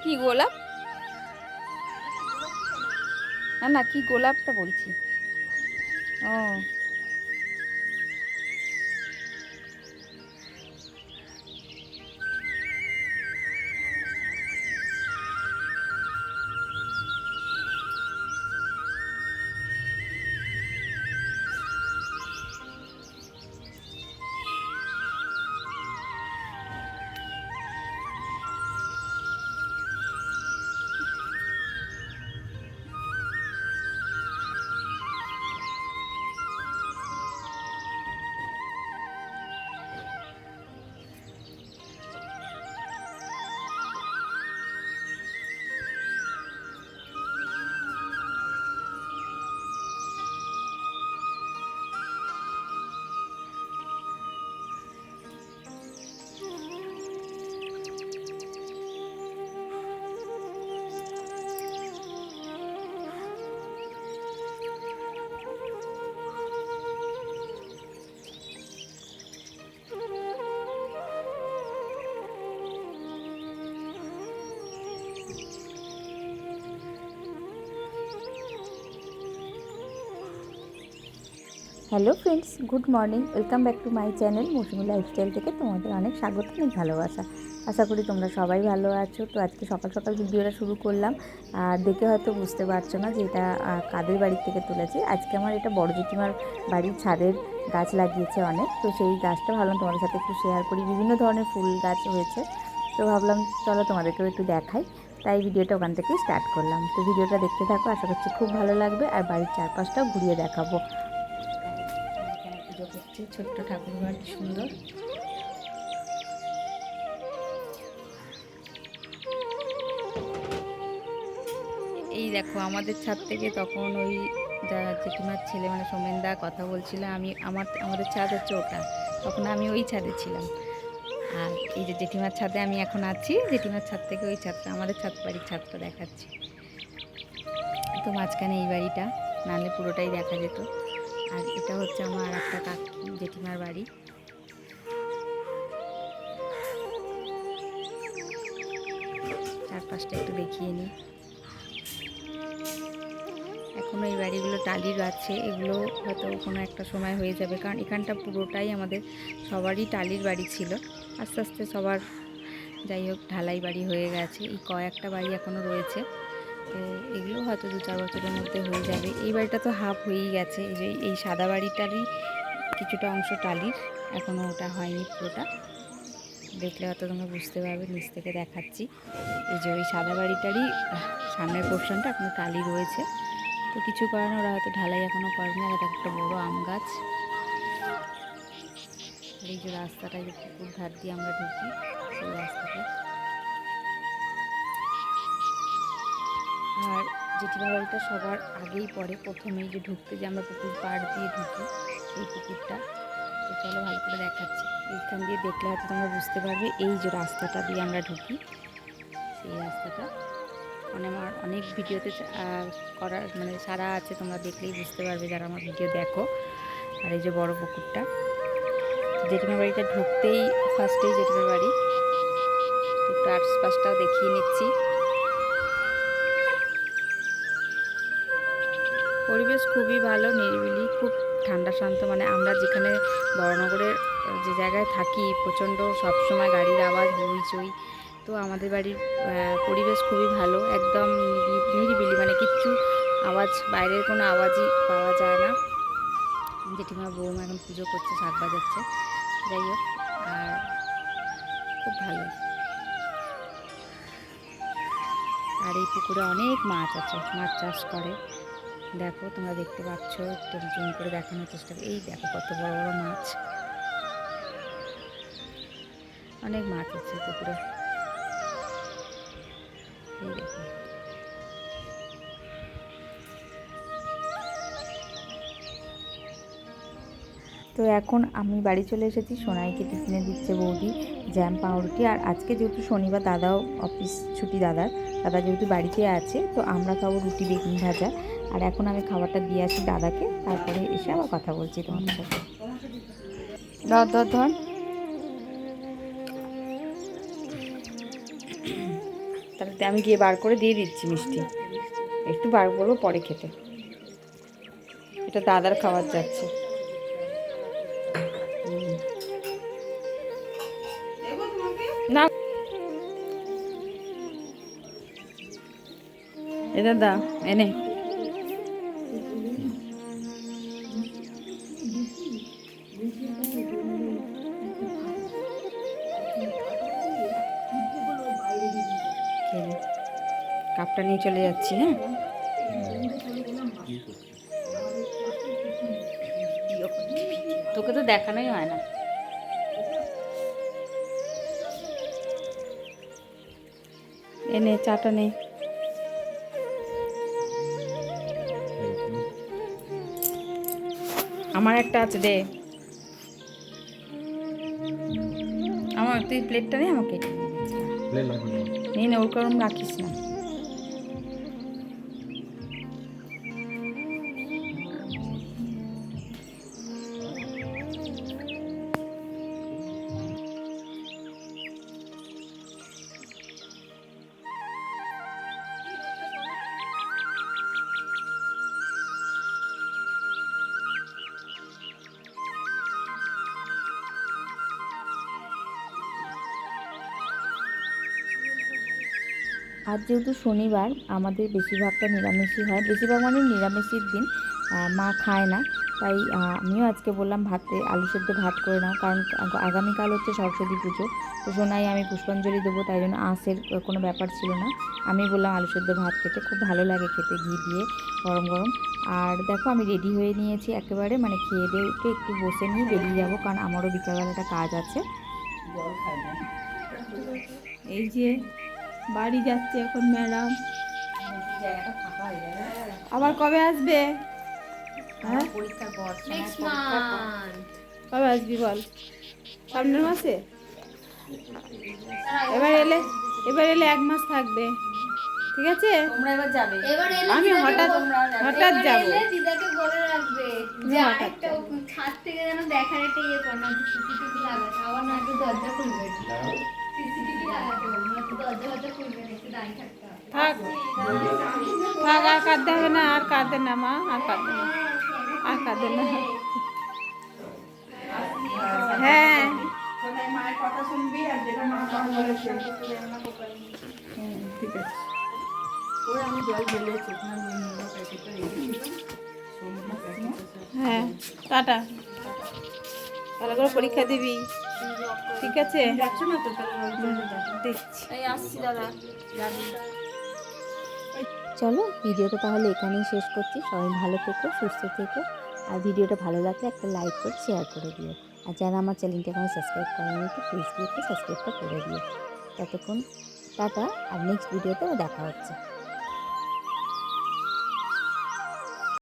কি গোলাপ? না না, কি গোলাপটা বলছি। ও hello friends, good morning. Welcome back to my channel Mousumi lifestyle থেকে তোমাদের অনেক স্বাগত, অনেক ভালোবাসা। আশা করি তোমরা সবাই ভালো আছো। তো আজকে সকাল সকাল ভিডিওটা শুরু করলাম। আর দেখে হয়তো বুঝতে পারছো না যে এটা কাদের বাড়ির থেকে তুলেছি। আজকে আমার এটা বড় জেঠিমার বাড়ির ছাদের গাছ লাগিয়েছে অনেক, তো সেই গাছটা ভাবলাম তোমাদের সাথে একটু শেয়ার করি। বিভিন্ন ধরনের ফুল গাছ হয়েছে, তো ভাবলাম চলো তোমাদেরকেও একটু দেখাই। তাই ভিডিওটা ওখান থেকেই স্টার্ট করলাম। তো ভিডিওটা দেখতে থাকো, আশা করছি খুব ভালো লাগবে। আর বাড়ির চারপাশটাও ঘুরিয়ে দেখাবো। পুজো করছে ছোট্ট ঠাকুর ঘর, কি সুন্দর। এই দেখো আমাদের ছাদ থেকে তখন ওই জেঠিমার ছেলে মানে সোমেনদা কথা বলছিল। আমাদের ছাদ হচ্ছে ওটা, তখন আমি ওই ছাদে ছিলাম। আর এই যে জেঠিমার ছাদে আমি এখন আছি, জেঠিমার ছাদ থেকে ওই ছাদটা আমাদের বাড়ির ছাদটা দেখাচ্ছি। তো মাঝখানে এই বাড়িটা, নাহলে পুরোটাই দেখা যেত। আর এটা হচ্ছে আমার আর একটা কাকি জেঠিমার বাড়ি। চারপাশটা একটু দেখিয়ে নিই। এখনও এই বাড়িগুলো টালির আছে, এগুলো হয়তো কোনো একটা সময় হয়ে যাবে, কারণ এখানটা পুরোটাই আমাদের সবারই টালির বাড়ি ছিল। আস্তে আস্তে সবার যাই হোক ঢালাই বাড়ি হয়ে গেছে। এই কয়েকটা বাড়ি এখনও রয়েছে, তো এগুলো হয়তো 2-4 বছরের মধ্যে হয়ে যাবে। এই বাড়িটা তো হাফ হয়েই গেছে। এই যে এই সাদা বাড়িটারই কিছুটা অংশ টালির, এখনও ওটা হয়নি পুরোটা। দেখলে হয়তো তোমরা বুঝতে পারবে, নিচ থেকে দেখাচ্ছি। এই যে ওই সাদা বাড়িটারই সামনের পোর্শনটা এখনও টালি রয়েছে। তো কিছু করে না, ওরা হয়তো ঢালাই এখনও করেনি। আর এটা একটা বড় আম গাছ। আর এই যে রাস্তাটা, যে পুকুর ধার দিয়ে আমরা ঢুকি, সেই রাস্তাটা। আর জেঠিমা বাড়িটা সবার আগেই পড়ে, প্রথমেই যে ঢুকতে যে আমরা পুকুর পাড় দিয়ে ঢুকি, সেই পুকুরটা। তো চলো ভালো করে দেখাচ্ছি। এইখান দিয়ে দেখলে হয়তো তোমরা বুঝতে পারবে, এই যে রাস্তাটা দিয়ে আমরা ঢুকি, সেই রাস্তাটা মানে আমার অনেক ভিডিওতে করার মানে সারা আছে, তোমরা দেখলেই বুঝতে পারবে যারা আমার ভিডিও দেখো। আর এই যে বড় পুকুরটা, জেঠিমার বাড়িটা ঢুকতেই ফার্স্টেই জেঠিমার বাড়ি। একটু আশপাশটাও দেখিয়ে নিচ্ছি। পরিবেশ খুবই ভালো, নিরিবিলি, খুব ঠান্ডা শান্ত। মানে আমরা যেখানে বড়নগরের যে জায়গায় থাকি, প্রচণ্ড সবসময় গাড়ির আওয়াজ, হইচই। তো আমাদের বাড়ির পরিবেশ খুবই ভালো, একদম নিরিবিলি, মানে কিচ্ছু আওয়াজ, বাইরের কোনো আওয়াজই পাওয়া যায় না। জেঠিমা বৌমা এখন পুজো করছে, শাক বাজাচ্ছে, যাই হোক। আর খুব ভালো। আর এই পুকুরে অনেক মাছ আছে, মাছ চাষ করে। দেখো তোমরা দেখতে পাচ্ছ, একটু জুম করে দেখানোর চেষ্টা করি। এই দেখো কত বড় বড় মাছ, অনেক মাছ আছে পুকুরে। এই দেখো। তো এখন আমি বাড়ি চলে এসেছি। সোনাইকে টিফিনে দিচ্ছে বৌদি জ্যাম পাউরুটি। আর আজকে যেহেতু শনিবার, দাদাও অফিস ছুটি, দাদা যেহেতু বাড়িতে আছে, তো আমরা খাবো রুটি বেগুন ভাজা। আর এখন আমি খাবারটা দিয়ে আসি দাদাকে, তারপরে এসে আবার কথা বলছি তোমাদের সাথে। ধর তাহলে খেতে, আমি গিয়ে বার করে দিয়ে দিচ্ছি মিষ্টি, একটু বার করবো পরে খেতে। এটা দাদার খাবার যাচ্ছে। না এ দাদা এনে কাপটা নিয়ে চলে যাচ্ছি। হ্যাঁ তোকে তো দেখানোই হয় না। এনে চাটা নেই। আমার একটা আছে দে, আমার তুই প্লেটটা নেই, আমাকে নেই না, ওরকম রাখিস না। আজ যেহেতু শনিবার, আমাদের বেশিরভাগটা নিরামিষই হয়, বেশিরভাগ মানে নিরামিষের দিন মা খায় না, তাই আমিও আজকে বললাম ভাতে আলু সেদ্ধ ভাত করে নাও, কারণ আগামীকাল হচ্ছে সরস্বতী পুজো, তো সোনাই আমি পুষ্পাঞ্জলি দেবো, তাই জন্য আঁশের কোনো ব্যাপার ছিল না। আমি বললাম আলু সেদ্ধ ভাত খেতে, খুব ভালো লাগে খেতে ঘি দিয়ে গরম গরম। আর দেখো আমি রেডি হয়ে নিয়েছি একেবারে, মানে খেয়ে দিয়ে উঠে একটু বসে নিয়ে বেরিয়ে যাবো, কারণ আমারও বিকালবেলাটা কাজ আছে। এই যে বাড়ি যাচ্ছে এখন ম্যাডাম, আবার কবে আসবে? হ্যাঁ কবে আসবি বল, সামনের মাসে? এবার এলে 1 মাস থাকবে, ঠিক আছে? তোমরা এবার যাবে? আমি হঠাৎ যাবো। দিদাকে বলে রাখবে যে আরেকটা ছাদ থেকে যেন দেখার একটা ইয়ে করে না, সিসিটিভি লাগাতে, আবার না একটু দরজা খুলবে, সিসিটিভি লাগাতে বলবো না, একটু দরজা খুলবে, একটু দাঁড়িয়ে থাকতে হবে। থাক থাক, আর কাঁদতে হবে না, আর কাঁদে না মা, আর কাঁদে না, আর কাঁদে না। হ্যাঁ মায়ের কথা শুনবি, আর যেটা মা বলেছে ঠিক আছে। ওই আমি জল ঢেলেছি, হ্যাঁ টাটা, ভালো করে পরীক্ষা দিবি, ঠিক আছে? যাচ্ছ না তো, দেখছি আসছি দাদা। চলো ভিডিওটা তাহলে এখানেই শেষ করছি। সবাই ভালো থেকো, সুস্থ থেকো, আর ভিডিওটা ভালো লাগলে একটা লাইক করে শেয়ার করে দিও, আর যারা আমার চ্যানেলটা এখনো সাবস্ক্রাইব করেনি তো প্লিজ একটু সাবস্ক্রাইবটা করে দিও। ততক্ষণ টাটা, আর নেক্সট ভিডিওতে দেখা হচ্ছে।